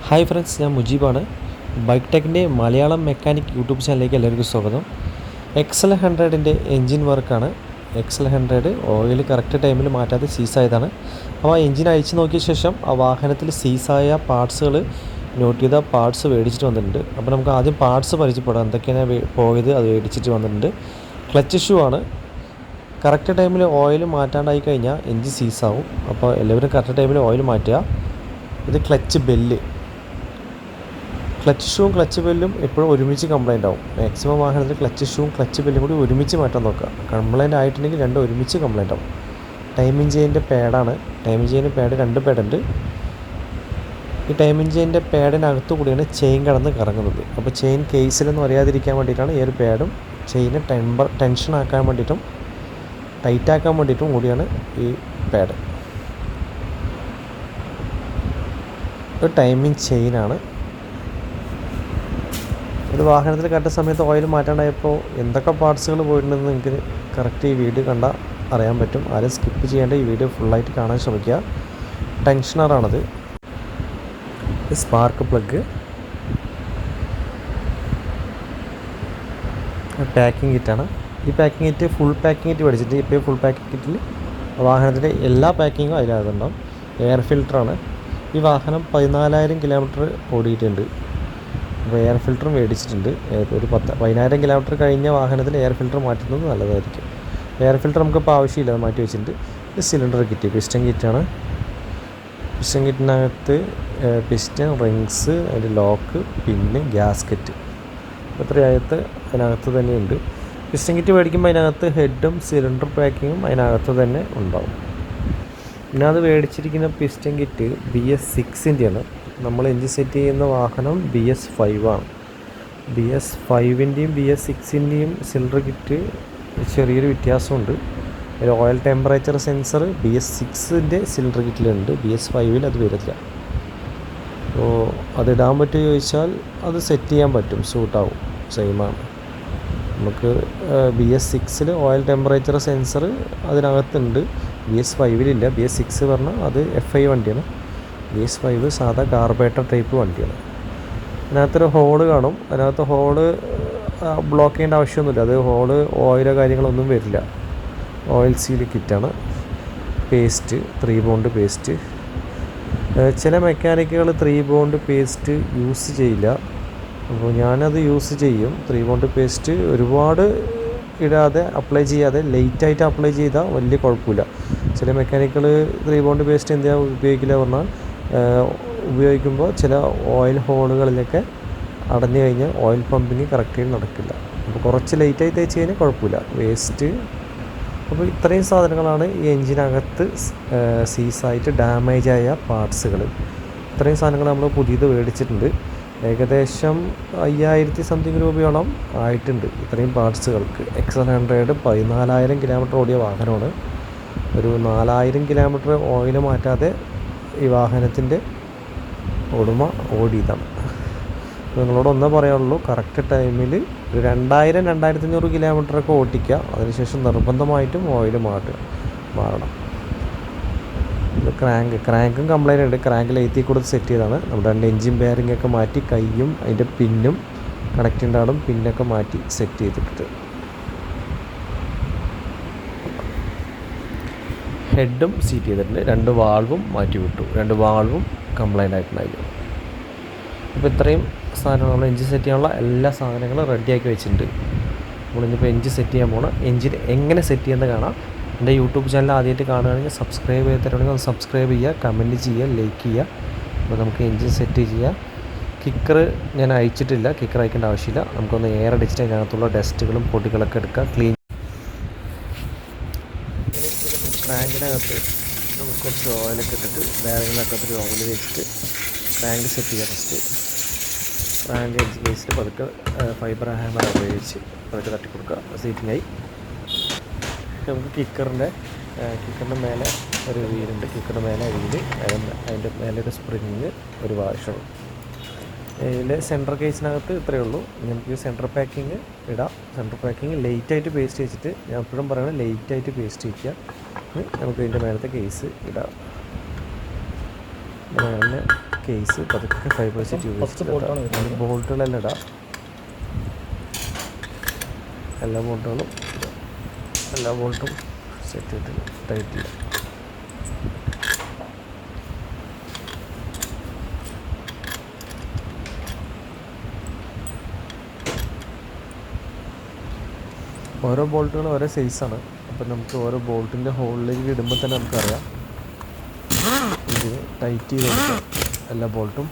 Hi friends, ഞാൻ മുജീബാണ്. Bike ടെക്കിൻ്റെ Malayalam mechanic YouTube ചാനലിലേക്ക് എല്ലാവർക്കും സ്വാഗതം. XL100ൻ്റെ എൻജിൻ വർക്കാണ്. XL100 ഓയിൽ കറക്റ്റ് ടൈമിൽ മാറ്റാതെ സീസായതാണ്. അപ്പോൾ ആ എൻജിൻ അഴിച്ച് നോക്കിയ ശേഷം ആ വാഹനത്തിൽ സീസായ പാർട്സുകൾ നോട്ട് ചെയ്ത പാർട്സ് മേടിച്ചിട്ട് വന്നിട്ടുണ്ട്. അപ്പോൾ നമുക്ക് ആദ്യം പാർട്സ് പരിചയപ്പെടാം, എന്തൊക്കെയാണ് പോയത് അത് മേടിച്ചിട്ട് വന്നിട്ടുണ്ട്. ക്ലച്ച് ഷൂ ആണ്. കറക്റ്റ് ടൈമിൽ ഓയിൽ മാറ്റാണ്ടായി കഴിഞ്ഞാൽ എൻജിൻ സീസാവും. അപ്പോൾ എല്ലാവരും കറക്റ്റ് ടൈമിൽ ഓയിൽ മാറ്റുക. ഇത് ക്ലച്ച് ബെല്ല്. ക്ലച്ച് ഷൂവും ക്ലച്ച് ബെല്ലും എപ്പോഴും ഒരുമിച്ച് കംപ്ലൈൻ്റ് ആവും. മാക്സിമം വാഹനത്തിൽ ക്ലച്ച് ഷൂവും ക്ലച്ച് ബെല്ലും കൂടി ഒരുമിച്ച് മാറ്റാൻ നോക്കുക. കംപ്ലൈൻ്റ് ആയിട്ടുണ്ടെങ്കിൽ രണ്ടും ഒരുമിച്ച് കംപ്ലൈൻ്റ് ആവും. ടൈമിംഗ് ചെയിൻ്റെ പാഡാണ്. ടൈമിംഗ് ചെയിൻ്റെ പാഡ് 2 പാഡുണ്ട്. ഈ ടൈമിംഗ് ചെയിൻ്റെ പാഡിനകത്തു കൂടിയാണ് ചെയിൻ കടന്ന് കറങ്ങുന്നത്. അപ്പോൾ ചെയിൻ കേസിലൊന്നും അറിയാതിരിക്കാൻ വേണ്ടിയിട്ടാണ് ഈ ഒരു പാഡും ചെയിന് ടെൻഷൻ ആക്കാൻ വേണ്ടിയിട്ടും ടൈറ്റാക്കാൻ വേണ്ടിയിട്ടും കൂടിയാണ് ഈ പാഡ്. ഒരു ടൈമിംഗ് ചെയിനാണ്. ഒരു വാഹനത്തിൽ കറക്റ്റ് സമയത്ത് ഓയിൽ മാറ്റാണ്ടായപ്പോൾ എന്തൊക്കെ പാർട്സുകൾ പോയിട്ടുണ്ടെന്ന് നിങ്ങൾക്ക് കറക്റ്റ് ഈ വീഡിയോ കണ്ടാൽ അറിയാൻ പറ്റും. ആരും സ്കിപ്പ് ചെയ്യേണ്ട, ഈ വീഡിയോ ഫുള്ളായിട്ട് കാണാൻ ശ്രമിക്കുക. ടെൻഷനറാണത്. സ്പാർക്ക് പ്ലഗ്, പാക്കിംഗ് കിറ്റാണ്. ഈ packing kit full packing kit മേടിച്ചിട്ട് ഇപ്പോൾ ഫുൾ പാക്കിംഗ് കിറ്റിൽ വാഹനത്തിൻ്റെ എല്ലാ പാക്കിങ്ങും അതിനകത്തുണ്ടാവും. എയർ ഫിൽറ്ററാണ്. ഈ വാഹനം 14,000 കിലോമീറ്റർ ഓടിയിട്ടുണ്ട്. അപ്പോൾ എയർ ഫിൽറ്റർ മേടിച്ചിട്ടുണ്ട്. ഒരു 10,000 കിലോമീറ്റർ കഴിഞ്ഞ വാഹനത്തിൽ എയർ ഫിൽറ്റർ മാറ്റുന്നത് നല്ലതായിരിക്കും. എയർ ഫിൽറ്റർ നമുക്കിപ്പോൾ ആവശ്യമില്ല, അത് മാറ്റി വെച്ചിട്ടുണ്ട്. ഇത് സിലിണ്ടർ കിറ്റ്, പിസ്റ്റൺ കിറ്റാണ്. പിസ്റ്റൺ കിറ്റിനകത്ത് പിസ്റ്റൺ, റിങ്സ്, അതിൻ്റെ ലോക്ക്, പിന്നെ ഗ്യാസ്കറ്റ് ഇത്രയായിട്ട് അതിനകത്ത് തന്നെ ഉണ്ട്. പിസ്റ്റൺ കിറ്റ് മേടിക്കുമ്പോൾ അതിനകത്ത് ഹെഡും സിലിണ്ടർ പാക്കിങ്ങും അതിനകത്ത് തന്നെ ഉണ്ടാവും. പിന്നെ അത് മേടിച്ചിരിക്കുന്ന പിസ്റ്റൺ കിറ്റ് BS6ൻ്റെയാണ്. നമ്മൾ എൻജിൻ സെറ്റ് ചെയ്യുന്ന വാഹനം BS5 ആണ്. BS5ൻ്റെയും BS6ൻ്റെയും സിലിണ്ടർ കിറ്റ് ചെറിയൊരു വ്യത്യാസമുണ്ട്. ഒരു ഓയിൽ ടെമ്പറേച്ചർ സെൻസർ BS6ൻ്റെ സിലിണ്ടർ കിറ്റിലുണ്ട്, BS5ൽ അത് വരില്ല. അപ്പോൾ അതിടാൻ പറ്റുമോ ചോദിച്ചാൽ അത് സെറ്റ് ചെയ്യാൻ പറ്റും, സൂട്ടാവും, സെയിമാണ്. നമുക്ക് BS6ൽ ഓയിൽ ടെമ്പറേച്ചർ സെൻസർ അതിനകത്തുണ്ട്, BS5ലില്ല. BS6 പറഞ്ഞാൽ അത് FI വണ്ടിയാണ്. BS5 സാധാ കാർബറേറ്റർ ടൈപ്പ് വണ്ടിയാണ്. അതിനകത്തൊരു ഹോള് കാണും. അതിനകത്ത് ഹോള് ബ്ലോക്ക് ചെയ്യേണ്ട ആവശ്യമൊന്നുമില്ല. അത് ഹോള് ഓയിലോ കാര്യങ്ങളൊന്നും വരില്ല. ഓയിൽ സീൽ കിറ്റാണ്. Paste, 3 bond paste. ചില മെക്കാനിക്കുകൾ 3 ബോണ്ട് പേസ്റ്റ് യൂസ് ചെയ്യില്ല. അപ്പോൾ ഞാനത് യൂസ് ചെയ്യും. 3 ബോണ്ട് പേസ്റ്റ് ഒരുപാട് ഇടാതെ, അപ്ലൈ ചെയ്യാതെ ലൈറ്റായിട്ട് അപ്ലൈ ചെയ്താൽ വലിയ കുഴപ്പമില്ല. ചില മെക്കാനിക്കുകൾ 3 ബോണ്ട് പേസ്റ്റ് എന്തിനാ ഉപയോഗിക്കില്ല പറഞ്ഞാൽ, ഉപയോഗിക്കുമ്പോൾ ചില ഓയിൽ ഹോളുകളിലൊക്കെ അടഞ്ഞു കഴിഞ്ഞാൽ ഓയിൽ പമ്പിങ് കറക്റ്റായി നടക്കില്ല. അപ്പോൾ കുറച്ച് ലൈറ്റായി തേച്ച് കഴിഞ്ഞാൽ കുഴപ്പമില്ല, വേസ്റ്റ്. അപ്പോൾ ഇത്രയും സാധനങ്ങളാണ് ഈ എൻജിനകത്ത് സീസായിട്ട് ഡാമേജായ പാർട്സുകൾ. ഇത്രയും സാധനങ്ങൾ നമ്മൾ പുതിയത് മേടിച്ചിട്ടുണ്ട്. ഏകദേശം 5,000 സംതിങ് രൂപയോളം ആയിട്ടുണ്ട് ഇത്രയും പാർട്സുകൾക്ക്. XL100 14,000 കിലോമീറ്റർ ഓടിയ വാഹനമാണ്. ഒരു 4,000 കിലോമീറ്റർ ഓയിൽ മാറ്റാതെ ഈ വാഹനത്തിൻ്റെ ഉടമ ഓടിയതാണ്. നിങ്ങളോട് ഒന്നേ പറയാനുള്ളൂ, കറക്റ്റ് ടൈമിൽ 2,000-2,500 കിലോമീറ്ററൊക്കെ ഓടിക്കുക. അതിനുശേഷം നിർബന്ധമായിട്ടും ഓയിൽ മാറണം. ഇത് ക്രാങ്കും കംപ്ലൈൻ്റ് ഉണ്ട്. ക്രാങ്ക് ലൈറ്റിൽ കൂടെ സെറ്റ് ചെയ്താണ്. നമ്മുടെ എൻജിൻ ബെയറിംഗ് ഒക്കെ മാറ്റി കൈയും അതിൻ്റെ പിന്നും കണക്റ്റിൻ്റെ ആടും പിന്നൊക്കെ മാറ്റി സെറ്റ് ചെയ്തിട്ട് ഹെഡും സീറ്റ് ചെയ്തിട്ടുണ്ട്. 2 വാൾവും മാറ്റി വിട്ടു. 2 വാൾവും കംപ്ലൈൻ്റ് ആയിട്ടുണ്ടായിരുന്നു. അപ്പോൾ ഇത്രയും സാധനങ്ങൾ നമ്മൾ എൻജിൻ സെറ്റ് ചെയ്യാനുള്ള എല്ലാ സാധനങ്ങളും റെഡിയാക്കി വെച്ചിട്ടുണ്ട്. നമ്മളിന്നിപ്പോൾ എൻജിൻ സെറ്റ് ചെയ്യാൻ പോകണം. എൻജിൻ എങ്ങനെ സെറ്റ് ചെയ്യുന്നത് കാണാം. എൻ്റെ യൂട്യൂബ് ചാനൽ ആദ്യമായിട്ട് കാണുകയാണെങ്കിൽ സബ്സ്ക്രൈബ് ചെയ്ത് തരുവാണെങ്കിൽ ഒന്ന് സബ്സ്ക്രൈബ് ചെയ്യുക, കമൻറ്റ് ചെയ്യുക, ലൈക്ക് ചെയ്യുക. അപ്പോൾ നമുക്ക് എൻജിൻ സെറ്റ് ചെയ്യുക. കിക്കർ ഞാൻ അയച്ചിട്ടില്ല, കിക്കർ അയക്കേണ്ട ആവശ്യമില്ല. നമുക്കൊന്ന് എയർ അടിച്ചിട്ട് അതിനകത്തുള്ള ഡസ്റ്റുകളും പൊടികളൊക്കെ എടുക്കുക, ക്ലീൻ. ക്രാങ്കിനകത്ത് നമുക്ക് കുറച്ച് ഓയിലൊക്കെ ഇട്ടിട്ട് ബാഗിനകത്തൊരു ഓയിൽ വെച്ചിട്ട് ക്രാങ്ക് സെറ്റ് ചെയ്യുക. ഫസ്റ്റ് ക്രാങ്ക് എൻജിൻ വെച്ചിട്ട് പതുക്കെ ഫൈബർ ഹാമർ ഉപയോഗിച്ച് പതുക്കെ തട്ടി കൊടുക്കുക. സീറ്റിങ്ങായി. നമുക്ക് കിക്കറിൻ്റെ മേലെ ഒരു വീലുണ്ട്. കിക്കറിൻ്റെ മേലെ വീല്, അതിൻ്റെ മേലെ ഒരു സ്പ്രിങ്, ഒരു വാഷർ. ഇതിൽ സെൻറ്റർ കേസിനകത്ത് ഇത്രയേ ഉള്ളൂ. നമുക്ക് സെൻറ്റർ പാക്കിങ് ഇടാം. സെൻറ്റർ പാക്കിങ് ലേറ്റായിട്ട് പേസ്റ്റ് വെച്ചിട്ട്, ഞാൻ എപ്പോഴും പറയുന്നത് ലേറ്റായിട്ട് പേസ്റ്റ് വയ്ക്കുക. നമുക്ക് ഇതിൻ്റെ മേലത്തെ കേസ് ഇടാം. അങ്ങനെ കേസ് പതുക്കെ 5% ഉപയോഗിച്ചിട്ട് ബോൾട്ടുകളെല്ലാം ഇടാം. എല്ലാ ബോൾട്ടും സെറ്റ് ചെയ്തിട്ട് ടൈറ്റ് ചെയ്യാം. ഓരോ ബോൾട്ടുകളും ഓരോ സൈസാണ്. അപ്പം നമുക്ക് ഓരോ ബോൾട്ടിൻ്റെ ഹോളിലേക്ക് ഇടുമ്പോൾ തന്നെ നമുക്കറിയാം. ഇത് ടൈറ്റ് ചെയ്ത് കൊടുക്കാം എല്ലാ ബോൾട്ടും.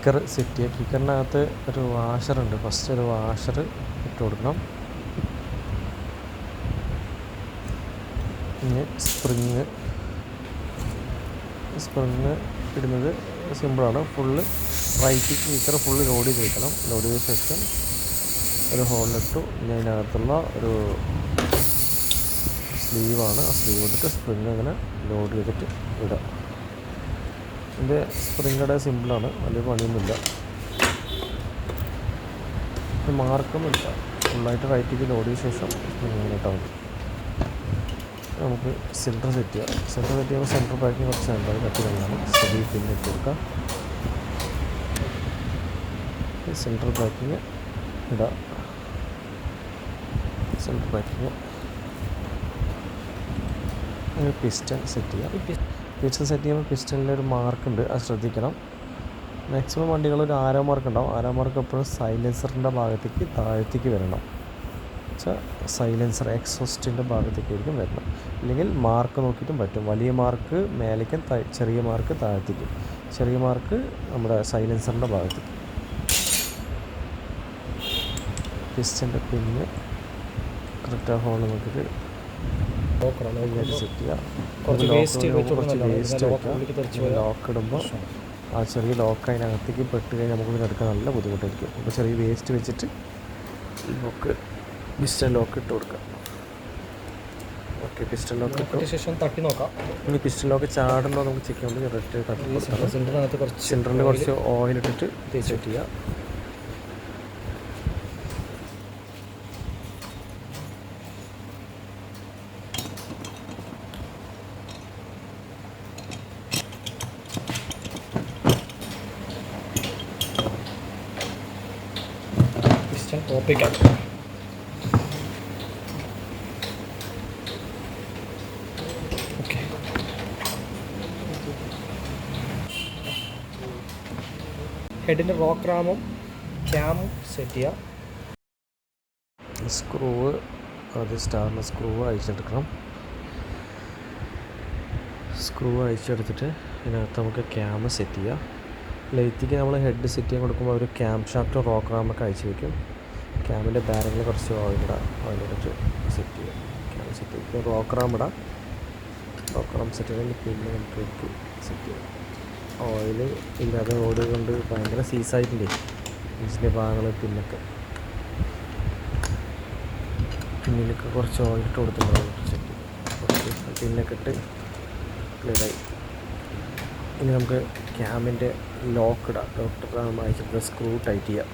കിക്കർ സെറ്റ് ചെയ്യുക. കിക്കറിനകത്ത് ഒരു വാഷറുണ്ട്. ഫസ്റ്റ് ഒരു വാഷർ ഇട്ട് കൊടുക്കണം. ഇനി സ്പ്രിങ് ഇടുന്നത് സിമ്പിളാണ്. ഫുള്ള് റൈറ്റിക്ക് കിക്കർ ഫുള്ള് ലോഡ് ചെയ്ത് വെക്കണം. ലോഡ് ചെയ്ത ശേഷം ഒരു ഹോളിലിട്ടു. ഇനി അതിനകത്തുള്ള ഒരു സ്ലീവാണ്. ആ സ്ലീവ് ഇട്ടിട്ട് സ്പ്രിങ് അങ്ങനെ ലോഡ് ചെയ്തിട്ട് ഇടാം. ഇതിൻ്റെ സ്പ്രിങ്ങടെ സിമ്പിളാണ്, വലിയ പണിയൊന്നുമില്ല. മാർക്കൊന്നുമില്ല. ഫുള്ളായിട്ട് റൈറ്റിക്ക് ലോഡ് ചെയ്ത ശേഷം സ്പ്രിങ് ഇങ്ങനെ ഇട്ടാൽ മതി. നമുക്ക് സെൻറ്റർ സെറ്റ് ചെയ്യാം. സെൻറ്റർ സെറ്റ് ചെയ്യുമ്പോൾ സെൻറ്റർ പാക്കിങ് കുറച്ച് നല്ലത് കട്ടി നല്ലതാണ്. സ്റ്റഡി പിന്നെ ഇട്ട് കൊടുക്കാം. സെൻറ്റർ പാക്കിങ് ഇടാം. സെൻറ്റർ പാക്കിങ് പിസ്റ്റൺ സെറ്റ് ചെയ്യാം. പിസ്റ്റൺ സെറ്റ് ചെയ്യുമ്പോൾ പിസ്റ്റണിലൊരു മാർക്കുണ്ട്, അത് ശ്രദ്ധിക്കണം. മാക്സിമം വണ്ടികളൊരു ആരോ മാർക്ക് ഉണ്ടാവും. ആരോ മാർക്ക് എപ്പോഴും സൈലൻസറിൻ്റെ ഭാഗത്തേക്ക് താഴത്തേക്ക് വരണം. വെച്ചാൽ സൈലൻസർ എക്സോസ്റ്റിൻ്റെ ഭാഗത്തേക്കായിരിക്കും വരണം. ഇല്ലെങ്കിൽ മാർക്ക് നോക്കിയിട്ടും പറ്റും. വലിയ മാർക്ക് മേലേക്കും ചെറിയ മാർക്ക് താഴത്തേക്കും. ചെറിയ മാർക്ക് നമ്മുടെ സൈലൻസറിൻ്റെ ഭാഗത്തേക്ക്. പിസ്റ്റൻ്റെ പിന്നെ കറക്റ്റ് ആ ഹോൾ നോക്കിയിട്ട് സെറ്റ് ചെയ്യുക. കുറച്ച് വേസ്റ്റ് വയ്ക്കുക. ലോക്ക് ഇടുമ്പോൾ ആ ചെറിയ ലോക്ക് അതിനകത്തേക്ക് പെട്ട് കഴിഞ്ഞാൽ നമുക്ക് എടുക്കാൻ നല്ല ബുദ്ധിമുട്ടായിരിക്കും. അപ്പോൾ ചെറിയ വേസ്റ്റ് വെച്ചിട്ട് ലോക്ക് പിസ്റ്റൺ ലോക്ക് ഇട്ട് കൊടുക്കാം. ഓക്കെ, പിസ്റ്റൺ ലോക്ക് ഇട്ട ശേഷം തട്ടി നോക്കാം. ഇനി പിസ്റ്റൺ ലോക്ക് ചാടുമ്പോൾ നമുക്ക് ചെക്ക് ചെയ്യാൻ വേണ്ടി തട്ടി സിലിണ്ടറിൽ കുറച്ച് ഓയിൽ ഇട്ടിട്ട് തേച്ച് സെറ്റ് ചെയ്യുക. ഓപ്പിക്കാം. ഓക്കെ, ഹെഡിൻ്റെ റോക്ക് റാമും ക്യാമും സെറ്റ് ചെയ്യാം. സ്ക്രൂവ് ആദ്യം സ്റ്റാറിന് സ്ക്രൂവ് അഴിച്ചെടുക്കണം. സ്ക്രൂവ് അഴിച്ചെടുത്തിട്ട് ഇതിനകത്ത് നമുക്ക് ക്യാമ് സെറ്റ് ചെയ്യാം. ലൈറ്റിക്ക് നമ്മൾ ഹെഡ് സെറ്റ് ചെയ്യാൻ കൊടുക്കുമ്പോൾ ഒരു ക്യാം ഷാഫ്റ്റ് റോക്ക് റാമൊക്കെ അഴിച്ച് വയ്ക്കും. ക്യാമിൻ്റെ ബാരങ്ങിൽ കുറച്ച് ഓയിലിട്ട് സെറ്റ് ചെയ്യാം. ക്യാം സെറ്റ് ചെയ്തിട്ട് റോക്ക് റാം ഇടാം. റോക്ക് റാം സെറ്റ് ചെയ്തെങ്കിൽ പിന്നെ നമുക്ക് സെറ്റ് ചെയ്യാം. ഓയിൽ ഇല്ലാതെ ഓട് കൊണ്ട് ഭയങ്കര സീസായിട്ടില്ലേ ഇതിൻ്റെ ഭാഗങ്ങൾ. പിന്നിലൊക്കെ കുറച്ച് ഓയിലിട്ട് കൊടുത്തിട്ടുണ്ടാവും. സെറ്റ് ചെയ്യും. പിന്നൊക്കെ ഇട്ട് ക്ലിയറായി. ഇനി നമുക്ക് ക്യാമിൻ്റെ ലോക്ക് ഇടാം. ലോക്ക് റാം അയച്ചിട്ട് സ്ക്രൂ ടൈറ്റ് ചെയ്യാം.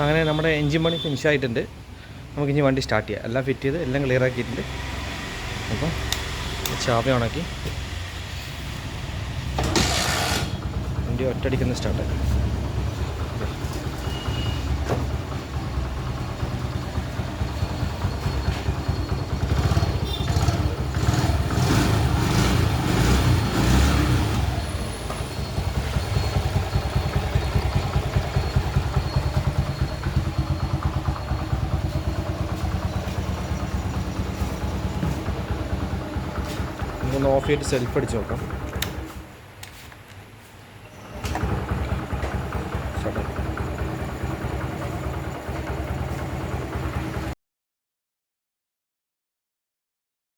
അങ്ങനെ നമ്മുടെ എൻജിൻ പണി ഫിനിഷ് ആയിട്ടുണ്ട്. നമുക്കിനി വണ്ടി സ്റ്റാർട്ട് ചെയ്യാം. എല്ലാം ഫിറ്റ് ചെയ്ത് എല്ലാം ക്ലിയർ ആക്കിയിട്ടുണ്ട്. അപ്പം ചാവി ഓണാക്കി വണ്ടി ഒറ്റയടിക്കുന്ന സ്റ്റാർട്ടാക്കി. ഒന്ന് ഓഫ് ചെയ്തിട്ട് സെൽഫ് അടിച്ച് നോക്കാം.